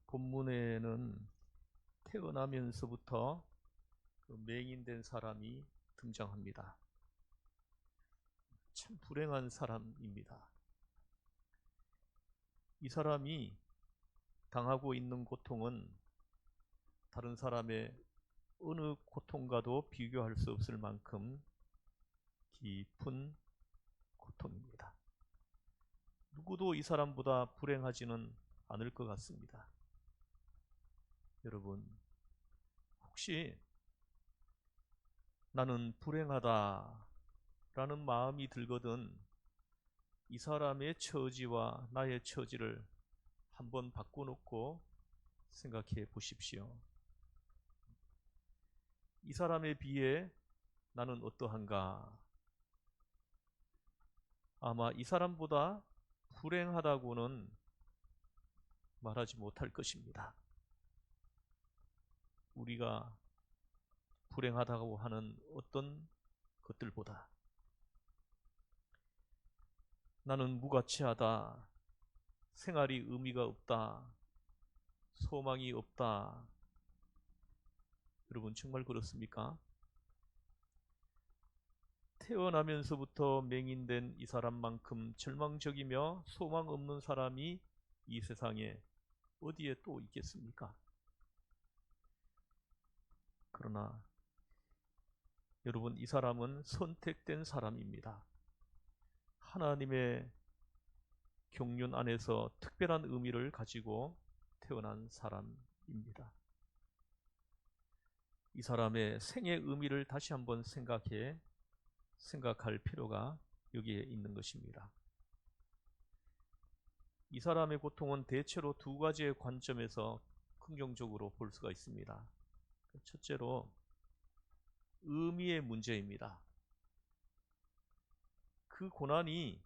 본문에는 태어나면서부터 맹인된 사람이 등장합니다. 참 불행한 사람입니다. 이 사람이 당하고 있는 고통은 다른 사람의 어느 고통과도 비교할 수 없을 만큼 깊은 고통입니다. 누구도 이 사람보다 불행하지는 않을 것 같습니다. 여러분, 혹시 나는 불행하다 라는 마음이 들거든 이 사람의 처지와 나의 처지를 한번 바꿔놓고 생각해 보십시오. 이 사람에 비해 나는 어떠한가? 아마 이 사람보다 불행하다고는 말하지 못할 것입니다. 우리가 불행하다고 하는 어떤 것들보다 나는 무가치하다, 생활이 의미가 없다, 소망이 없다. 여러분 정말 그렇습니까? 태어나면서부터 맹인된 이 사람만큼 절망적이며 소망 없는 사람이 이 세상에 어디에 또 있겠습니까? 그러나 여러분, 이 사람은 선택된 사람입니다. 하나님의 경륜 안에서 특별한 의미를 가지고 태어난 사람입니다. 이 사람의 생의 의미를 다시 한번 생각할 필요가 여기에 있는 것입니다. 이 사람의 고통은 대체로 두 가지의 관점에서 긍정적으로 볼 수가 있습니다. 첫째로 의미의 문제입니다. 그 고난이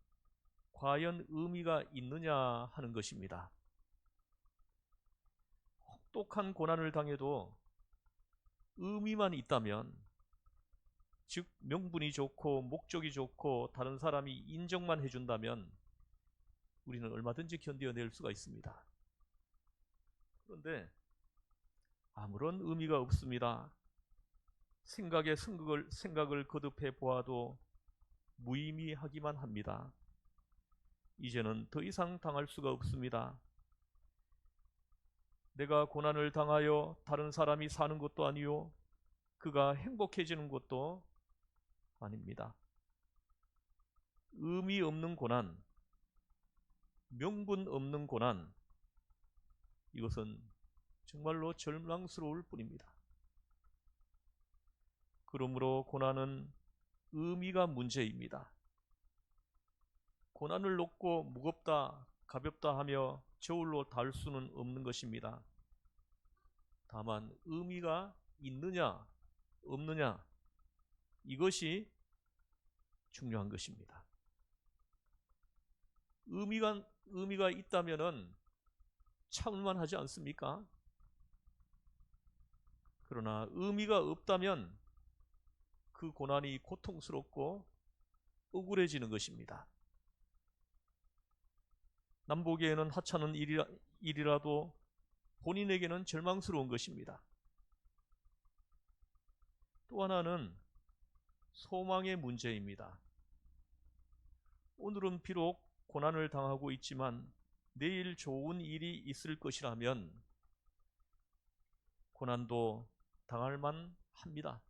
과연 의미가 있느냐 하는 것입니다. 혹독한 고난을 당해도 의미만 있다면, 즉 명분이 좋고 목적이 좋고 다른 사람이 인정만 해준다면 우리는 얼마든지 견뎌낼 수가 있습니다. 그런데 아무런 의미가 없습니다. 생각을 거듭해 보아도 무의미하기만 합니다. 이제는 더 이상 당할 수가 없습니다. 내가 고난을 당하여 다른 사람이 사는 것도 아니요, 그가 행복해지는 것도 아닙니다. 의미 없는 고난, 명분 없는 고난, 이것은 정말로 절망스러울 뿐입니다. 그러므로 고난은 의미가 문제입니다. 고난을 놓고 무겁다, 가볍다 하며 저울로 달 수는 없는 것입니다. 다만 의미가 있느냐, 없느냐, 이것이 중요한 것입니다. 의미가 있다면은 참을만 하지 않습니까? 그러나 의미가 없다면 그 고난이 고통스럽고 억울해지는 것입니다. 남보기에는 하찮은 일이라도 본인에게는 절망스러운 것입니다. 또 하나는 소망의 문제입니다. 오늘은 비록 고난을 당하고 있지만 내일 좋은 일이 있을 것이라면 고난도 당할 만합니다.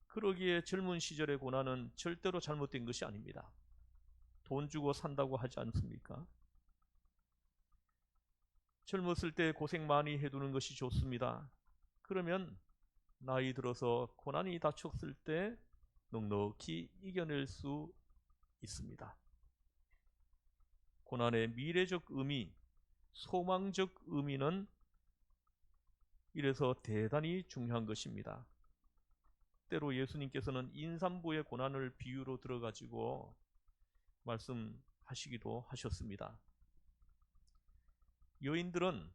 그러기에 젊은 시절의 고난은 절대로 잘못된 것이 아닙니다. 돈 주고 산다고 하지 않습니까? 젊었을 때 고생 많이 해두는 것이 좋습니다. 그러면 나이 들어서 고난이 닥쳤을 때 넉넉히 이겨낼 수 있습니다. 고난의 미래적 의미, 소망적 의미는 이래서 대단히 중요한 것입니다. 때로 예수님께서는 임산부의 고난을 비유로 들어가지고 말씀하시기도 하셨습니다. 여인들은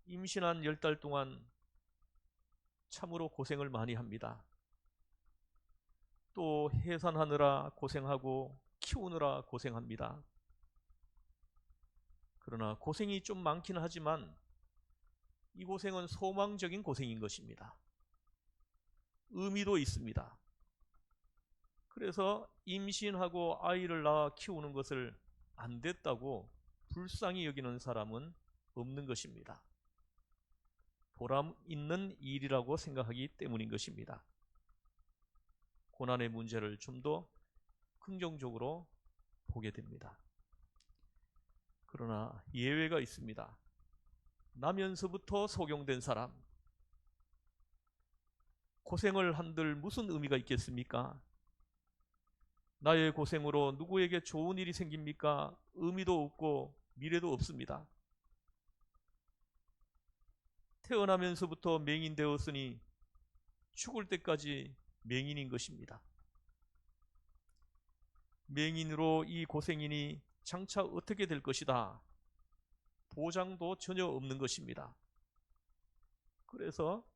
임신한 10달 동안 참으로 고생을 많이 합니다. 또 해산하느라 고생하고 키우느라 고생합니다. 그러나 고생이 좀 많기는 하지만 이 고생은 소망적인 고생인 것입니다. 의미도 있습니다. 그래서 임신하고 아이를 낳아 키우는 것을 안 됐다고 불쌍히 여기는 사람은 없는 것입니다. 보람 있는 일이라고 생각하기 때문인 것입니다. 고난의 문제를 좀 더 긍정적으로 보게 됩니다. 그러나 예외가 있습니다. 나면서부터 속용된 사람, 고생을 한들 무슨 의미가 있겠습니까? 나의 고생으로 누구에게 좋은 일이 생깁니까? 의미도 없고 미래도 없습니다. 태어나면서부터 맹인되었으니 죽을 때까지 맹인인 것입니다. 맹인으로 이 고생이니 장차 어떻게 될 것이다. 보장도 전혀 없는 것입니다. 그래서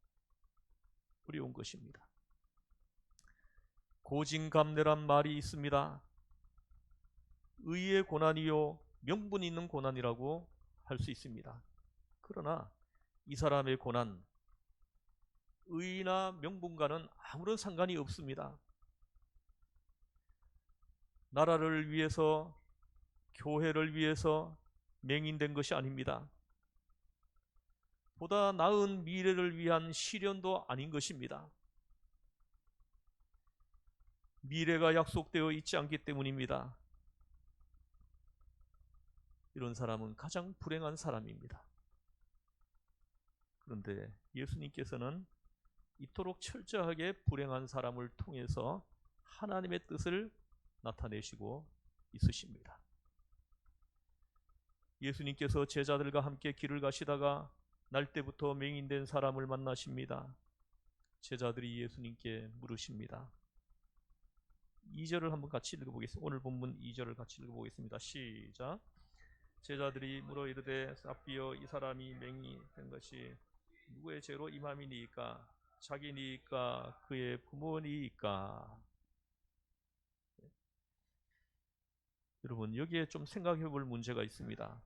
어려운 것입니다. 고진감래란 말이 있습니다. 의의 고난이요 명분 있는 고난이라고 할 수 있습니다. 그러나 이 사람의 고난, 의나 명분과는 아무런 상관이 없습니다. 나라를 위해서, 교회를 위해서 맹인된 것이 아닙니다. 보다 나은 미래를 위한 시련도 아닌 것입니다. 미래가 약속되어 있지 않기 때문입니다. 이런 사람은 가장 불행한 사람입니다. 그런데 예수님께서는 이토록 철저하게 불행한 사람을 통해서 하나님의 뜻을 나타내시고 있으십니다. 예수님께서 제자들과 함께 길을 가시다가 날때부터 맹인된 사람을 만나십니다. 제자들이 예수님께 물으십니다. 2절을 한번 같이 읽어보겠습니다. 오늘 본문 2절을 같이 읽어보겠습니다. 시작. 제자들이 물어 이르되 랍비여, 이 사람이 맹인된 것이 누구의 죄로 임함이니이까? 자기니이까 그의 부모니이까? 여러분, 여기에 좀 생각해 볼 문제가 있습니다.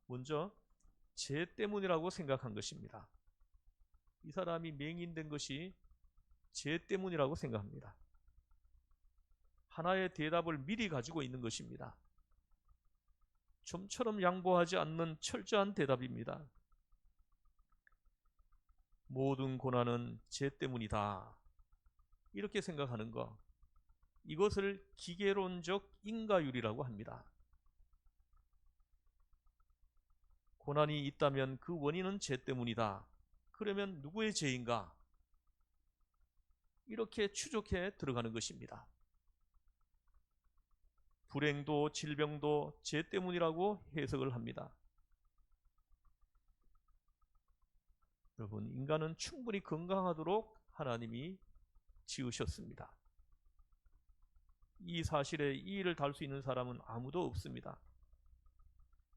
먼저 죄 때문이라고 생각한 것입니다. 이 사람이 맹인된 것이 죄 때문이라고 생각합니다. 하나의 대답을 미리 가지고 있는 것입니다. 좀처럼 양보하지 않는 철저한 대답입니다. 모든 고난은 죄 때문이다. 이렇게 생각하는 것, 이것을 기계론적 인과율이라고 합니다. 고난이 있다면 그 원인은 죄 때문이다. 그러면 누구의 죄인가? 이렇게 추적해 들어가는 것입니다. 불행도 질병도 죄 때문이라고 해석을 합니다. 여러분, 인간은 충분히 건강하도록 하나님이 지으셨습니다. 이 사실에 이의를 달 수 있는 사람은 아무도 없습니다.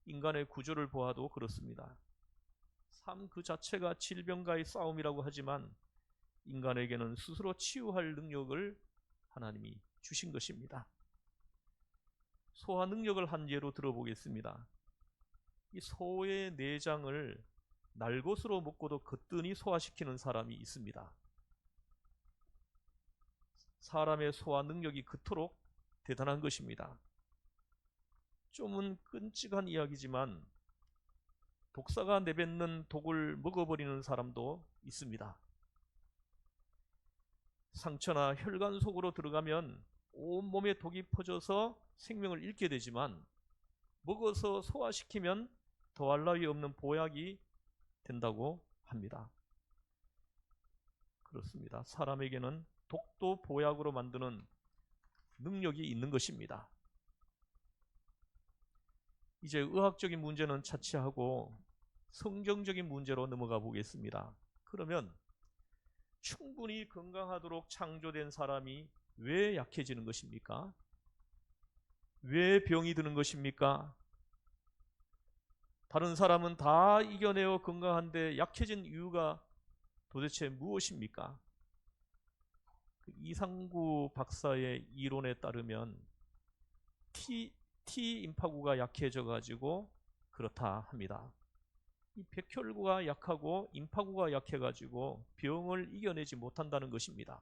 인간의 구조를 보아도 그렇습니다. 삶 그 자체가 질병과의 싸움이라고 하지만 인간에게는 스스로 치유할 능력을 하나님이 주신 것입니다. 소화 능력을 한 예로 들어보겠습니다. 이 소의 내장을 날것으로 먹고도 거뜬히 소화시키는 사람이 있습니다. 사람의 소화 능력이 그토록 대단한 것입니다. 좀은 끔찍한 이야기지만 독사가 내뱉는 독을 먹어버리는 사람도 있습니다. 상처나 혈관 속으로 들어가면 온몸에 독이 퍼져서 생명을 잃게 되지만 먹어서 소화시키면 더할 나위 없는 보약이 된다고 합니다. 그렇습니다. 사람에게는 독도 보약으로 만드는 능력이 있는 것입니다. 이제 의학적인 문제는 차치하고 성경적인 문제로 넘어가 보겠습니다. 그러면 충분히 건강하도록 창조된 사람이 왜 약해지는 것입니까? 왜 병이 드는 것입니까? 다른 사람은 다 이겨내어 건강한데 약해진 이유가 도대체 무엇입니까? 이상구 박사의 이론에 따르면 T 임파구가 약해져 가지고 그렇다 합니다. 이 백혈구가 약하고 임파구가 약해가지고 병을 이겨내지 못한다는 것입니다.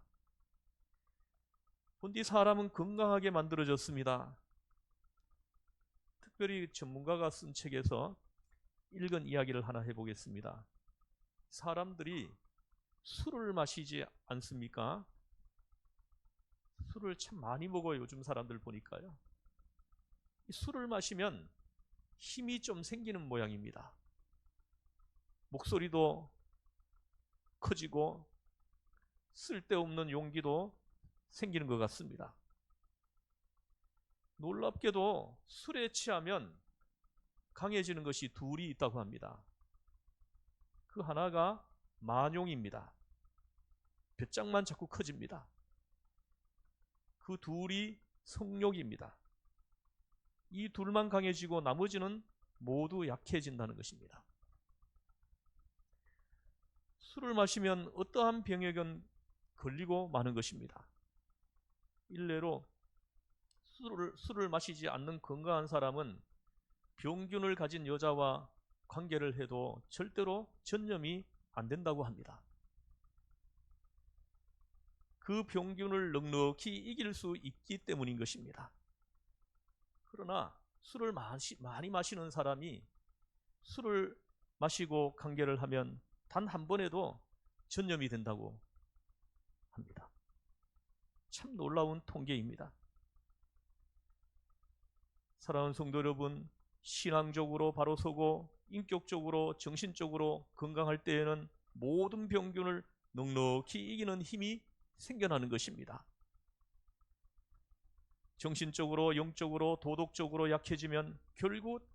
본디 사람은 건강하게 만들어졌습니다. 특별히 전문가가 쓴 책에서 읽은 이야기를 하나 해보겠습니다. 사람들이 술을 마시지 않습니까? 술을 참 많이 먹어요. 요즘 사람들 보니까요. 술을 마시면 힘이 좀 생기는 모양입니다. 목소리도 커지고 쓸데없는 용기도 생기는 것 같습니다. 놀랍게도 술에 취하면 강해지는 것이 둘이 있다고 합니다. 그 하나가 만용입니다. 뱃장만 자꾸 커집니다. 그 둘이 성욕입니다. 이 둘만 강해지고 나머지는 모두 약해진다는 것입니다. 술을 마시면 어떠한 병에건 걸리고 마는 것입니다. 일례로 술을 마시지 않는 건강한 사람은 병균을 가진 여자와 관계를 해도 절대로 전염이 안 된다고 합니다. 그 병균을 넉넉히 이길 수 있기 때문인 것입니다. 그러나 술을 많이 마시는 사람이 술을 마시고 관계를 하면 단 한 번에도 전염이 된다고 합니다. 참 놀라운 통계입니다. 사랑하는 성도 여러분, 신앙적으로 바로 서고 인격적으로 정신적으로 건강할 때에는 모든 병균을 넉넉히 이기는 힘이 생겨나는 것입니다. 정신적으로 영적으로 도덕적으로 약해지면 결국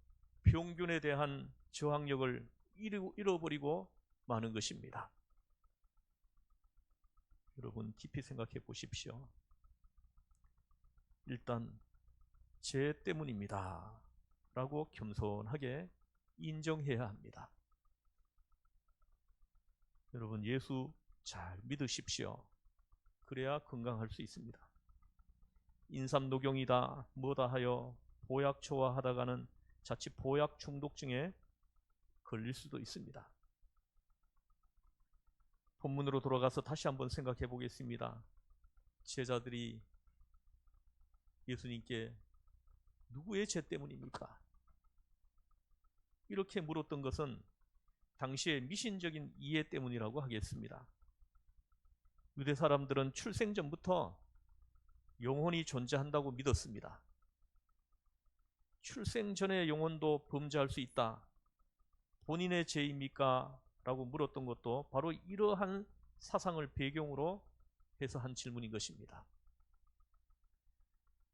병균에 대한 저항력을 잃어버리고 마는 것입니다. 여러분 깊이 생각해 보십시오. 일단 죄 때문입니다 라고 겸손하게 인정해야 합니다. 여러분 예수 잘 믿으십시오. 그래야 건강할 수 있습니다. 인삼녹용이다 뭐다 하여 보약 좋아하다가는 자칫 보약 중독증에 걸릴 수도 있습니다. 본문으로 돌아가서 다시 한번 생각해 보겠습니다. 제자들이 예수님께 누구의 죄 때문입니까? 이렇게 물었던 것은 당시의 미신적인 이해 때문이라고 하겠습니다. 유대 사람들은 출생 전부터 영혼이 존재한다고 믿었습니다. 출생 전의 영혼도 범죄할 수 있다. 본인의 죄입니까? 라고 물었던 것도 바로 이러한 사상을 배경으로 해서 한 질문인 것입니다.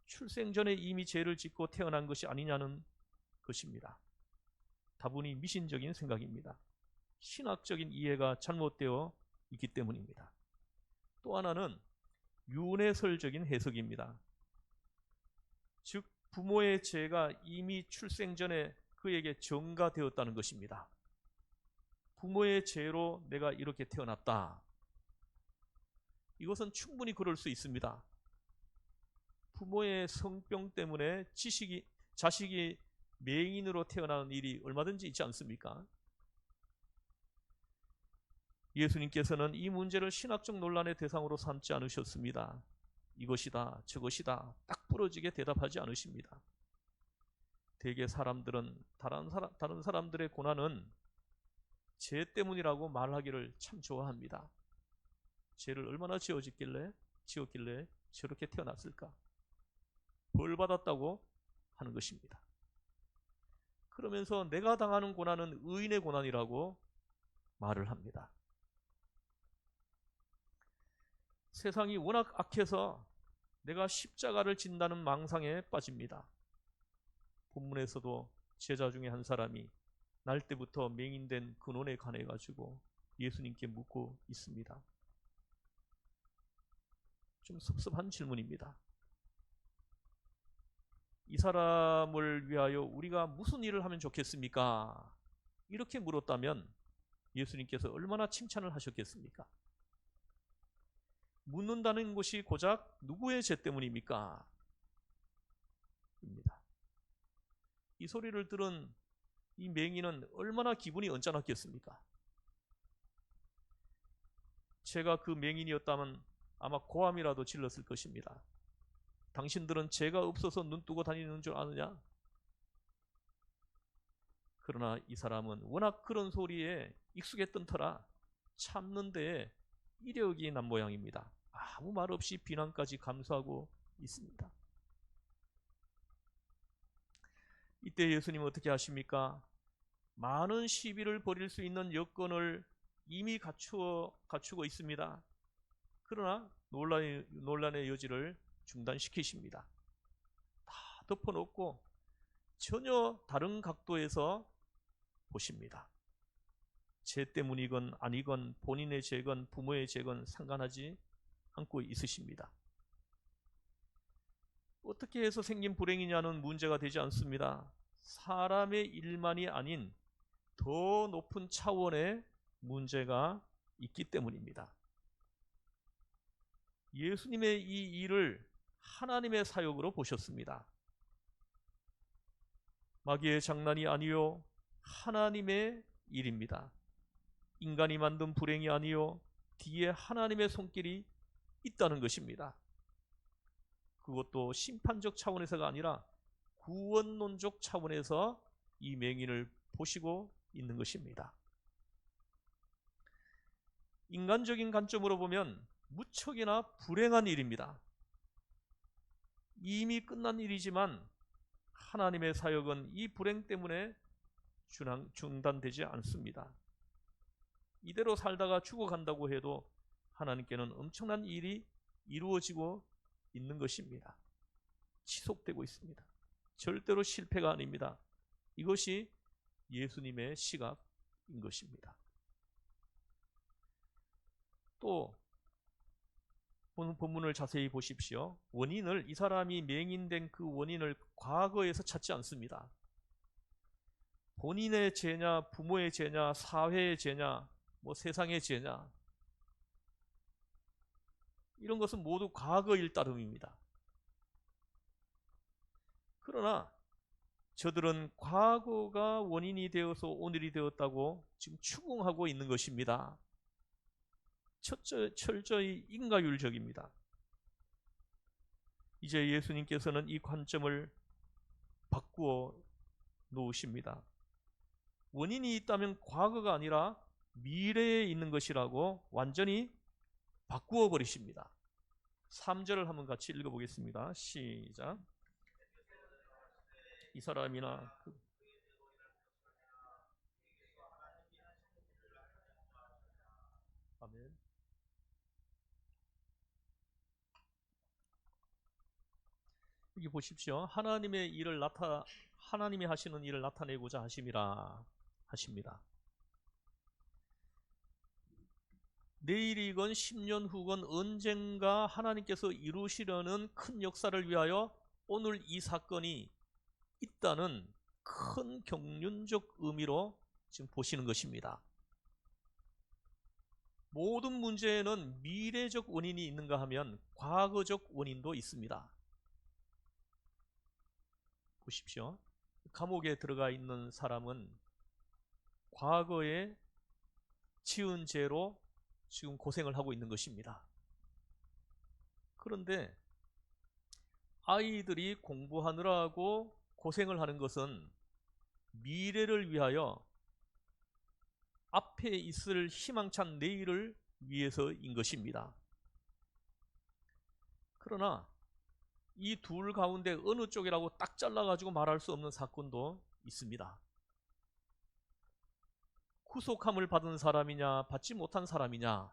출생 전에 이미 죄를 짓고 태어난 것이 아니냐는 것입니다. 다분히 미신적인 생각입니다. 신학적인 이해가 잘못되어 있기 때문입니다. 또 하나는 윤회설적인 해석입니다. 즉 부모의 죄가 이미 출생 전에 그에게 전가되었다는 것입니다. 부모의 죄로 내가 이렇게 태어났다. 이것은 충분히 그럴 수 있습니다. 부모의 성병 때문에 자식이 맹인으로 태어나는 일이 얼마든지 있지 않습니까? 예수님께서는 이 문제를 신학적 논란의 대상으로 삼지 않으셨습니다. 이것이다 저것이다 딱 부러지게 대답하지 않으십니다. 대개 사람들은 다른 사람들의 고난은 죄 때문이라고 말하기를 참 좋아합니다. 죄를 얼마나 지었길래 저렇게 태어났을까? 벌 받았다고 하는 것입니다. 그러면서 내가 당하는 고난은 의인의 고난이라고 말을 합니다. 세상이 워낙 악해서 내가 십자가를 진다는 망상에 빠집니다. 본문에서도 제자 중에 한 사람이 날 때부터 맹인된 근원에 관해 가지고 예수님께 묻고 있습니다. 좀 섭섭한 질문입니다. 이 사람을 위하여 우리가 무슨 일을 하면 좋겠습니까? 이렇게 물었다면 예수님께서 얼마나 칭찬을 하셨겠습니까? 묻는다는 것이 고작 누구의 죄 때문입니까? 입니다. 이 소리를 들은 이 맹인은 얼마나 기분이 언짢았겠습니까? 제가 그 맹인이었다면 아마 고함이라도 질렀을 것입니다. 당신들은 죄가 없어서 눈 뜨고 다니는 줄 아느냐? 그러나 이 사람은 워낙 그런 소리에 익숙했던 터라 참는 데에 이력이 난 모양입니다. 아무 말 없이 비난까지 감수하고 있습니다. 이때 예수님은 어떻게 하십니까? 많은 시비를 벌일 수 있는 여건을 이미 갖추고 있습니다. 그러나 논란의 여지를 중단시키십니다. 다 덮어놓고 전혀 다른 각도에서 보십니다. 죄 때문이건 아니건 본인의 죄건 부모의 죄건 상관하지 않고 있으십니다. 어떻게 해서 생긴 불행이냐는 문제가 되지 않습니다. 사람의 일만이 아닌 더 높은 차원의 문제가 있기 때문입니다. 예수님의 이 일을 하나님의 사역으로 보셨습니다. 마귀의 장난이 아니요 하나님의 일입니다. 인간이 만든 불행이 아니요 뒤에 하나님의 손길이 있다는 것입니다. 그것도 심판적 차원에서가 아니라 구원론적 차원에서 이 맹인을 보시고 있는 것입니다. 인간적인 관점으로 보면 무척이나 불행한 일입니다. 이미 끝난 일이지만 하나님의 사역은 이 불행 때문에 중단되지 않습니다. 이대로 살다가 죽어간다고 해도 하나님께는 엄청난 일이 이루어지고 있는 것입니다. 지속되고 있습니다. 절대로 실패가 아닙니다. 이것이 예수님의 시각인 것입니다. 또 본문을 자세히 보십시오. 이 사람이 맹인된 그 원인을 과거에서 찾지 않습니다. 본인의 죄냐, 부모의 죄냐, 사회의 죄냐, 세상의 죄냐, 이런 것은 모두 과거일 따름입니다. 그러나 저들은 과거가 원인이 되어서 오늘이 되었다고 지금 추궁하고 있는 것입니다. 철저히 인과율적입니다. 이제 예수님께서는 이 관점을 바꾸어 놓으십니다. 원인이 있다면 과거가 아니라 미래에 있는 것이라고 완전히 바꾸어 버리십니다. 3절을 한번 같이 읽어보겠습니다. 시작. 이 사람이나 아멘. 여기 보십시오. 하나님이 하시는 일을 나타내고자 하심이라 하십니다. 내일이건 10년 후건 언젠가 하나님께서 이루시려는 큰 역사를 위하여 오늘 이 사건이 있다는 큰 경륜적 의미로 지금 보시는 것입니다. 모든 문제에는 미래적 원인이 있는가 하면 과거적 원인도 있습니다. 보십시오. 감옥에 들어가 있는 사람은 과거에 지은 죄로 지금 고생을 하고 있는 것입니다. 그런데 아이들이 공부하느라고 고생을 하는 것은 미래를 위하여 앞에 있을 희망찬 내일을 위해서인 것입니다. 그러나 이 둘 가운데 어느 쪽이라고 딱 잘라가지고 말할 수 없는 사건도 있습니다. 구속함을 받은 사람이냐 받지 못한 사람이냐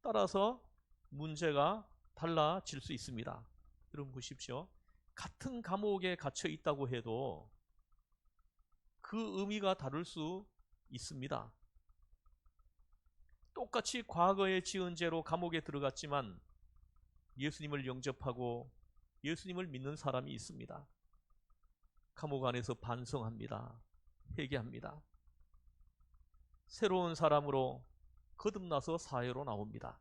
따라서 문제가 달라질 수 있습니다. 여러분 보십시오. 같은 감옥에 갇혀 있다고 해도 그 의미가 다를 수 있습니다. 똑같이 과거에 지은 죄로 감옥에 들어갔지만 예수님을 영접하고 예수님을 믿는 사람이 있습니다. 감옥 안에서 반성합니다. 회개합니다. 새로운 사람으로 거듭나서 사회로 나옵니다.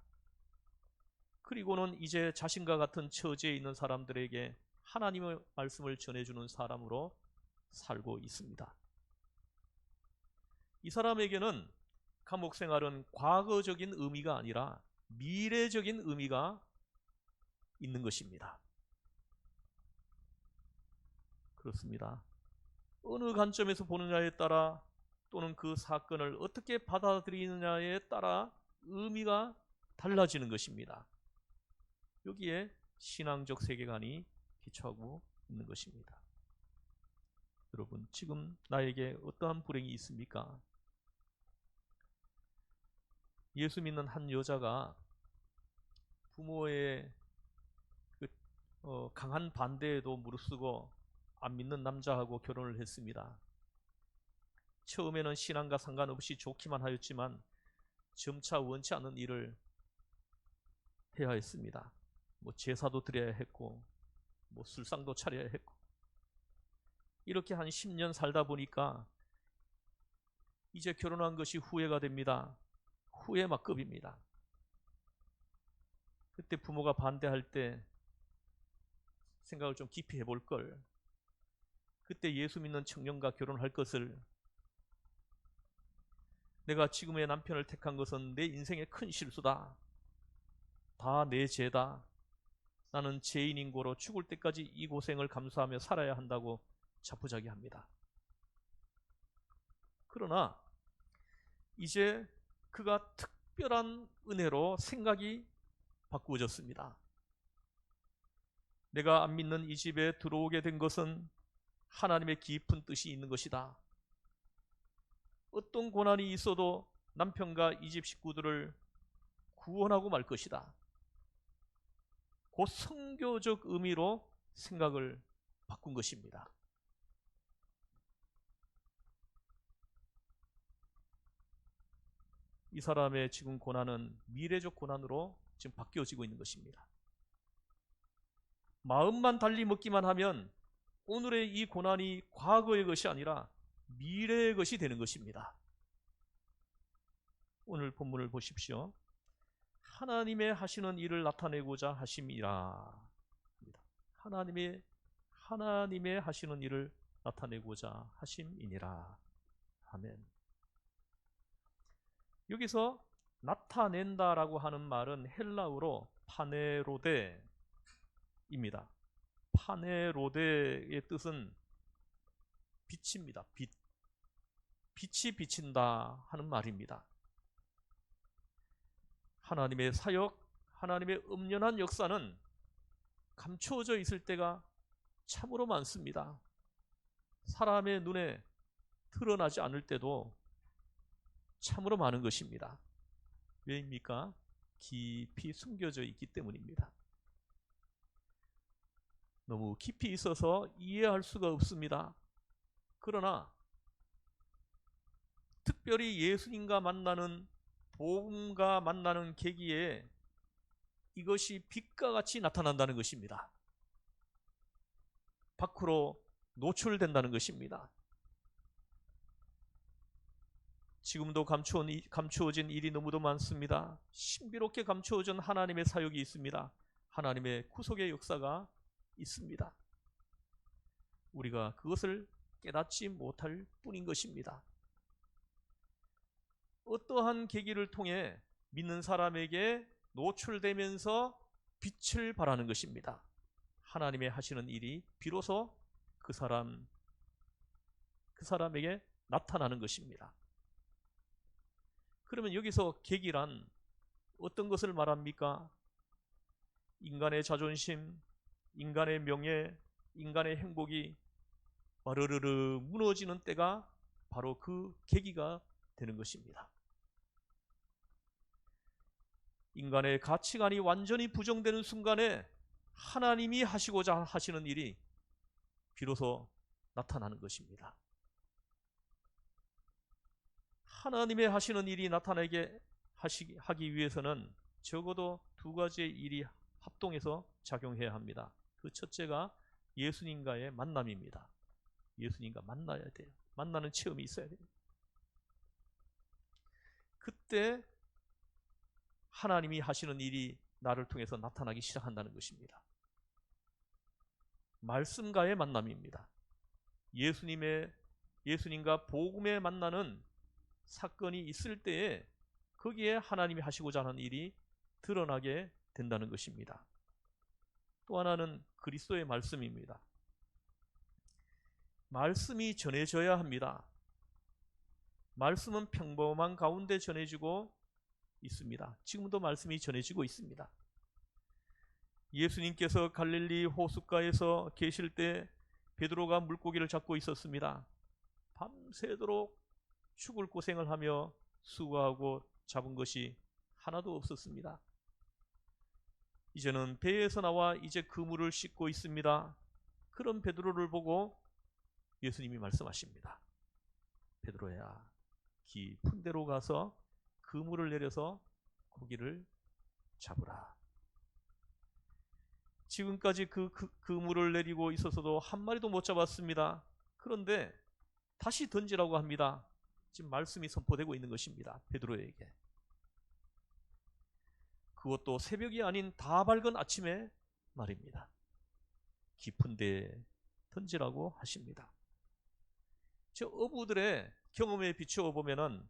그리고는 이제 자신과 같은 처지에 있는 사람들에게 하나님의 말씀을 전해주는 사람으로 살고 있습니다. 이 사람에게는 감옥 생활은 과거적인 의미가 아니라 미래적인 의미가 있는 것입니다. 그렇습니다. 어느 관점에서 보느냐에 따라 또는 그 사건을 어떻게 받아들이느냐에 따라 의미가 달라지는 것입니다. 여기에 신앙적 세계관이 기초하고 있는 것입니다. 여러분, 지금 나에게 어떠한 불행이 있습니까? 예수 믿는 한 여자가 부모의 강한 반대에도 무릅쓰고 안 믿는 남자하고 결혼을 했습니다. 처음에는 신앙과 상관없이 좋기만 하였지만 점차 원치 않는 일을 해야 했습니다. 제사도 드려야 했고 술상도 차려야 했고, 이렇게 한 10년 살다 보니까 이제 결혼한 것이 후회가 됩니다. 후회 막급입니다. 그때 부모가 반대할 때 생각을 좀 깊이 해볼 걸, 그때 예수 믿는 청년과 결혼할 것을, 내가 지금의 남편을 택한 것은 내 인생의 큰 실수다, 다 내 죄다, 나는 죄인인 고로 죽을 때까지 이 고생을 감수하며 살아야 한다고 자포자기합니다. 그러나 이제 그가 특별한 은혜로 생각이 바꾸어졌습니다. 내가 안 믿는 이 집에 들어오게 된 것은 하나님의 깊은 뜻이 있는 것이다. 어떤 고난이 있어도 남편과 이 집 식구들을 구원하고 말 것이다. 그 선교적 의미로 생각을 바꾼 것입니다. 이 사람의 지금 고난은 미래적 고난으로 지금 바뀌어지고 있는 것입니다. 마음만 달리 먹기만 하면 오늘의 이 고난이 과거의 것이 아니라 미래의 것이 되는 것입니다. 오늘 본문을 보십시오. 하나님의 하시는 일을 나타내고자 하심이라. 하나님의 하시는 일을 나타내고자 하심이니라. 아멘. 여기서 나타낸다라고 하는 말은 헬라어로 파네로데입니다. 파네로데의 뜻은 빛입니다. 빛이 비친다 하는 말입니다. 하나님의 사역, 하나님의 엄연한 역사는 감추어져 있을 때가 참으로 많습니다. 사람의 눈에 드러나지 않을 때도 참으로 많은 것입니다. 왜입니까? 깊이 숨겨져 있기 때문입니다. 너무 깊이 있어서 이해할 수가 없습니다. 그러나 특별히 예수님과 만나는, 복음과 만나는 계기에 이것이 빛과 같이 나타난다는 것입니다. 밖으로 노출된다는 것입니다. 지금도 감추어진 일이 너무도 많습니다. 신비롭게 감추어진 하나님의 사역이 있습니다. 하나님의 구속의 역사가 있습니다. 우리가 그것을 깨닫지 못할 뿐인 것입니다. 어떠한 계기를 통해 믿는 사람에게 노출되면서 빛을 발하는 것입니다. 하나님의 하시는 일이 비로소 그 사람에게 나타나는 것입니다. 그러면 여기서 계기란 어떤 것을 말합니까? 인간의 자존심, 인간의 명예, 인간의 행복이 와르르르 무너지는 때가 바로 그 계기가 되는 것입니다. 인간의 가치관이 완전히 부정되는 순간에 하나님이 하시고자 하시는 일이 비로소 나타나는 것입니다. 하나님의 하시는 일이 나타나게 하기 위해서는 적어도 두 가지의 일이 합동해서 작용해야 합니다. 그 첫째가 예수님과의 만남입니다. 예수님과 만나야 돼요. 만나는 체험이 있어야 됩니다. 그때 하나님이 하시는 일이 나를 통해서 나타나기 시작한다는 것입니다. 말씀과의 만남입니다. 예수님과 복음에 만나는 사건이 있을 때에 거기에 하나님이 하시고자 하는 일이 드러나게 된다는 것입니다. 또 하나는 그리스도의 말씀입니다. 말씀이 전해져야 합니다. 말씀은 평범한 가운데 전해지고 있습니다. 지금도 말씀이 전해지고 있습니다. 예수님께서 갈릴리 호숫가에서 계실 때 베드로가 물고기를 잡고 있었습니다. 밤새도록 죽을 고생을 하며 수고하고 잡은 것이 하나도 없었습니다. 이제는 배에서 나와 이제 그물을 씻고 있습니다. 그런 베드로를 보고 예수님이 말씀하십니다. 베드로야, 깊은 데로 가서 그물을 내려서 고기를 잡으라. 지금까지 그물을 내리고 있어서도 한 마리도 못 잡았습니다. 그런데 다시 던지라고 합니다. 지금 말씀이 선포되고 있는 것입니다. 베드로에게. 그것도 새벽이 아닌 다 밝은 아침에 말입니다. 깊은 데에 던지라고 하십니다. 저 어부들의 경험에 비추어 보면은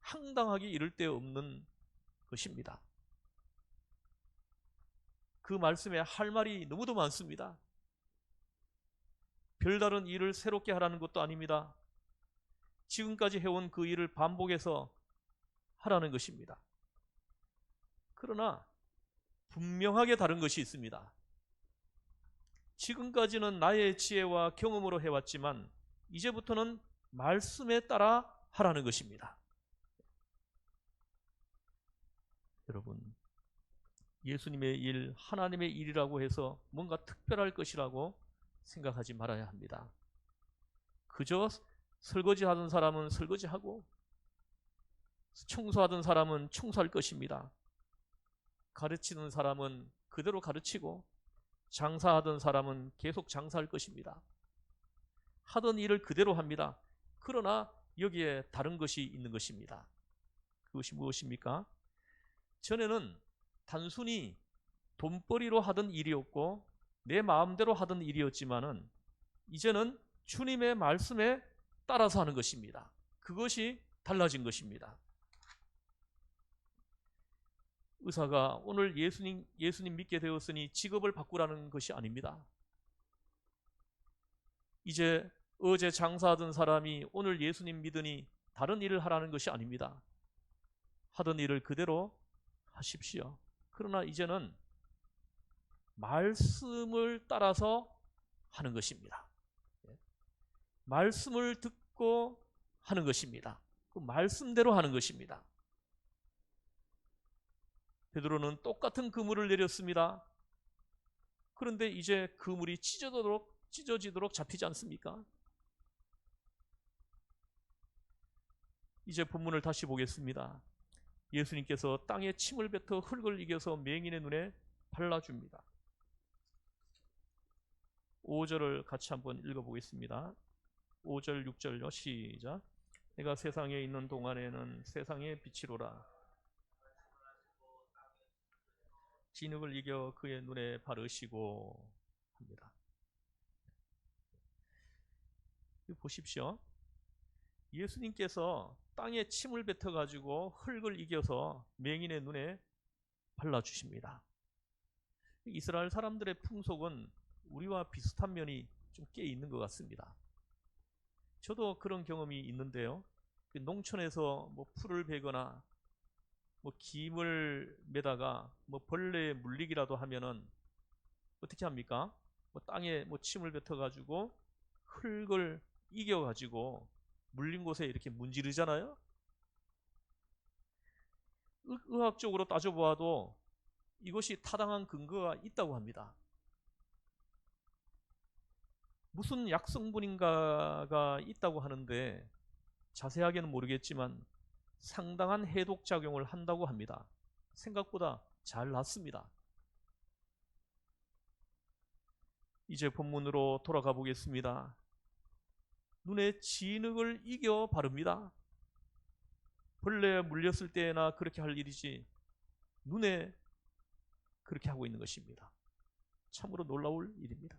황당하기 이를 데 없는 것입니다. 그 말씀에 할 말이 너무도 많습니다. 별다른 일을 새롭게 하라는 것도 아닙니다. 지금까지 해온 그 일을 반복해서 하라는 것입니다. 그러나 분명하게 다른 것이 있습니다. 지금까지는 나의 지혜와 경험으로 해왔지만 이제부터는 말씀에 따라 하라는 것입니다. 여러분, 예수님의 일, 하나님의 일이라고 해서 뭔가 특별할 것이라고 생각하지 말아야 합니다. 그저 설거지하던 사람은 설거지하고 청소하던 사람은 청소할 것입니다. 가르치는 사람은 그대로 가르치고 장사하던 사람은 계속 장사할 것입니다. 하던 일을 그대로 합니다. 그러나 여기에 다른 것이 있는 것입니다. 그것이 무엇입니까? 전에는 단순히 돈벌이로 하던 일이었고 내 마음대로 하던 일이었지만은 이제는 주님의 말씀에 따라서 하는 것입니다. 그것이 달라진 것입니다. 의사가 오늘 예수님 믿게 되었으니 직업을 바꾸라는 것이 아닙니다. 이제 어제 장사하던 사람이 오늘 예수님 믿으니 다른 일을 하라는 것이 아닙니다. 하던 일을 그대로 하십시오. 그러나 이제는 말씀을 따라서 하는 것입니다. 말씀을 듣고 하는 것입니다. 그 말씀대로 하는 것입니다. 베드로는 똑같은 그물을 내렸습니다. 그런데 이제 그물이 찢어지도록 잡히지 않습니까? 이제 본문을 다시 보겠습니다. 예수님께서 땅에 침을 뱉어 흙을 이겨서 맹인의 눈에 발라줍니다. 5절을 같이 한번 읽어보겠습니다. 5절 6절요. 시작. 내가 세상에 있는 동안에는 세상의 빛이로라. 진흙을 이겨 그의 눈에 바르시고 합니다. 보십시오. 예수님께서 땅에 침을 뱉어가지고 흙을 이겨서 맹인의 눈에 발라주십니다. 이스라엘 사람들의 풍속은 우리와 비슷한 면이 좀 꽤 있는 것 같습니다. 저도 그런 경험이 있는데요. 농촌에서 뭐 풀을 베거나 뭐 김을 매다가 뭐 벌레에 물리기라도 하면은 어떻게 합니까? 뭐 땅에 뭐 침을 뱉어가지고 흙을 이겨가지고 물린 곳에 이렇게 문지르잖아요. 의학적으로 따져보아도 이것이 타당한 근거가 있다고 합니다. 무슨 약성분인가가 있다고 하는데 자세하게는 모르겠지만 상당한 해독작용을 한다고 합니다. 생각보다 잘 낫습니다. 이제 본문으로 돌아가 보겠습니다. 눈에 진흙을 이겨 바릅니다. 벌레에 물렸을 때나 그렇게 할 일이지 눈에 그렇게 하고 있는 것입니다. 참으로 놀라울 일입니다.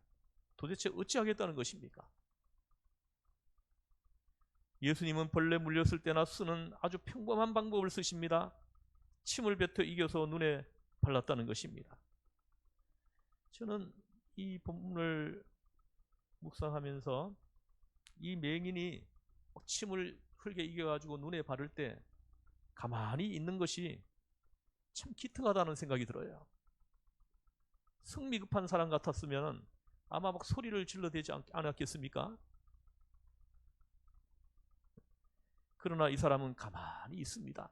도대체 어찌하겠다는 것입니까? 예수님은 벌레 물렸을 때나 쓰는 아주 평범한 방법을 쓰십니다. 침을 뱉어 이겨서 눈에 발랐다는 것입니다. 저는 이 본문을 묵상하면서 이 맹인이 침을 흘게 이겨가지고 눈에 바를 때 가만히 있는 것이 참 기특하다는 생각이 들어요. 성미급한 사람 같았으면 아마 막 소리를 질러대지 않았겠습니까? 그러나 이 사람은 가만히 있습니다.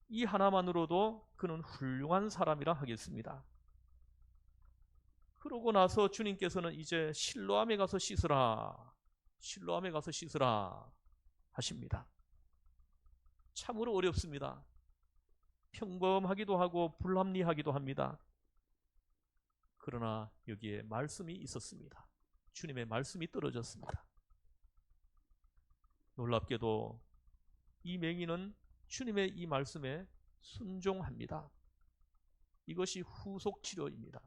이 하나만으로도 그는 훌륭한 사람이라 하겠습니다. 그러고 나서 주님께서는 이제 실로암에 가서 씻으라, 실로암에 가서 씻으라 하십니다. 참으로 어렵습니다. 평범하기도 하고 불합리하기도 합니다. 그러나 여기에 말씀이 있었습니다. 주님의 말씀이 떨어졌습니다. 놀랍게도 이 맹인은 주님의 이 말씀에 순종합니다. 이것이 후속 치료입니다.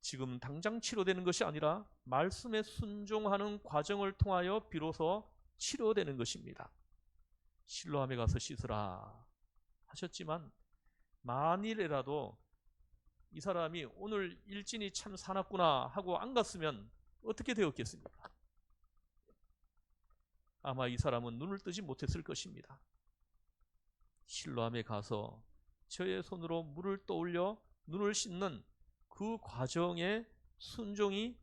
지금 당장 치료되는 것이 아니라 말씀에 순종하는 과정을 통하여 비로소 치료되는 것입니다. 실로암에 가서 씻으라 하셨지만 만일이라도 이 사람이 오늘 일진이 참 사납구나 하고 안 갔으면 어떻게 되었겠습니까? 아마 이 사람은 눈을 뜨지 못했을 것입니다. 실로암에 가서 저의 손으로 물을 떠올려 눈을 씻는 그 과정에 순종이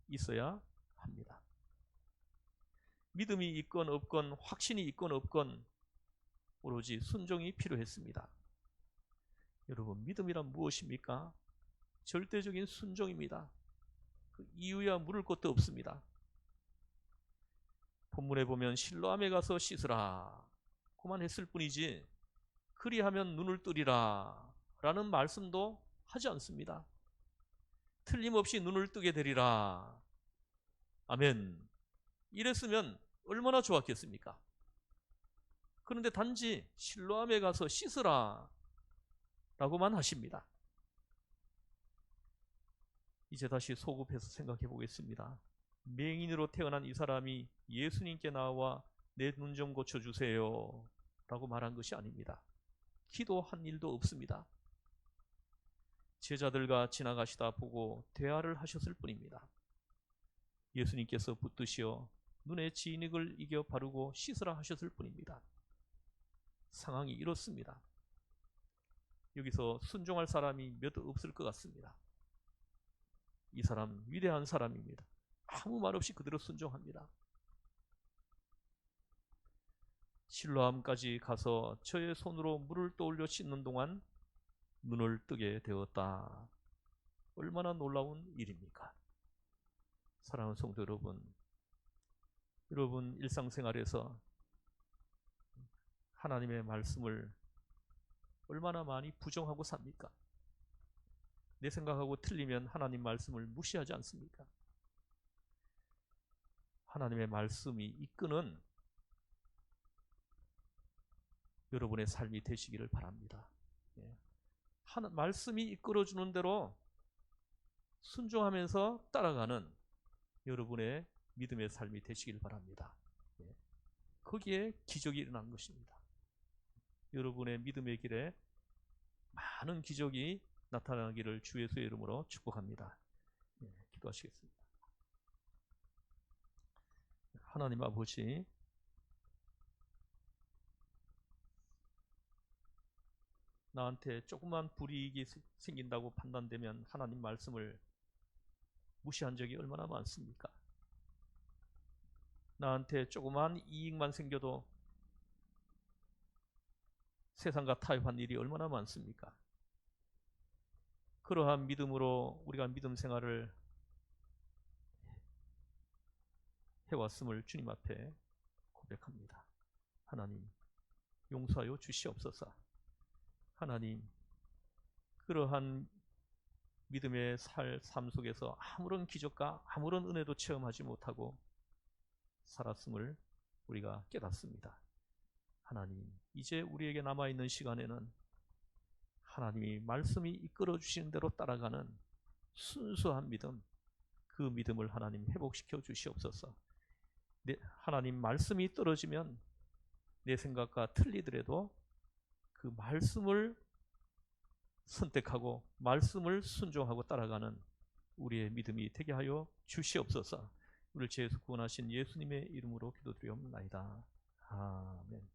있어야 합니다. 믿음이 있건 없건 확신이 있건 없건 오로지 순종이 필요했습니다. 여러분, 믿음이란 무엇입니까? 절대적인 순종입니다. 그 이유야 물을 것도 없습니다. 본문에 보면 실로암에 가서 씻으라 그만 했을 뿐이지 그리하면 눈을 뜨리라 라는 말씀도 하지 않습니다. 틀림없이 눈을 뜨게 되리라. 아멘. 이랬으면 얼마나 좋았겠습니까? 그런데 단지 실로암에 가서 씻으라 라고만 하십니다. 이제 다시 소급해서 생각해 보겠습니다. 맹인으로 태어난 이 사람이 예수님께 나와 내 눈 좀 고쳐주세요 라고 말한 것이 아닙니다. 기도한 일도 없습니다. 제자들과 지나가시다 보고 대화를 하셨을 뿐입니다. 예수님께서 붙드시어 눈에 진익을 이겨 바르고 씻으라 하셨을 뿐입니다. 상황이 이렇습니다. 여기서 순종할 사람이 몇 없을 것 같습니다. 이 사람 위대한 사람입니다. 아무 말 없이 그대로 순종합니다. 실로암까지 가서 저의 손으로 물을 떠올려 씻는 동안 눈을 뜨게 되었다. 얼마나 놀라운 일입니까? 사랑하는 성도 여러분, 여러분 일상생활에서 하나님의 말씀을 얼마나 많이 부정하고 삽니까? 내 생각하고 틀리면 하나님 말씀을 무시하지 않습니까? 하나님의 말씀이 이끄는 여러분의 삶이 되시기를 바랍니다. 말씀이 이끌어주는 대로 순종하면서 따라가는 여러분의 믿음의 삶이 되시길 바랍니다. 거기에 기적이 일어난 것입니다. 여러분의 믿음의 길에 많은 기적이 나타나기를 주 예수의 이름으로 축복합니다. 기도하시겠습니다. 하나님 아버지, 나한테 조그만 불이익이 생긴다고 판단되면 하나님 말씀을 무시한 적이 얼마나 많습니까? 나한테 조그만 이익만 생겨도 세상과 타협한 일이 얼마나 많습니까? 그러한 믿음으로 우리가 믿음 생활을 해왔음을 주님 앞에 고백합니다. 하나님, 용서하여 주시옵소서. 하나님, 그러한 믿음의 삶 속에서 아무런 기적과 아무런 은혜도 체험하지 못하고 살았음을 우리가 깨닫습니다. 하나님, 이제 우리에게 남아있는 시간에는 하나님이 말씀이 이끌어 주시는 대로 따라가는 순수한 믿음, 그 믿음을 하나님 회복시켜 주시옵소서. 하나님 말씀이 떨어지면 내 생각과 틀리더라도 그 말씀을 선택하고 말씀을 순종하고 따라가는 우리의 믿음이 되게 하여 주시옵소서. 우리를 죄에서 구원하신 예수님의 이름으로 기도드리옵나이다. 아멘.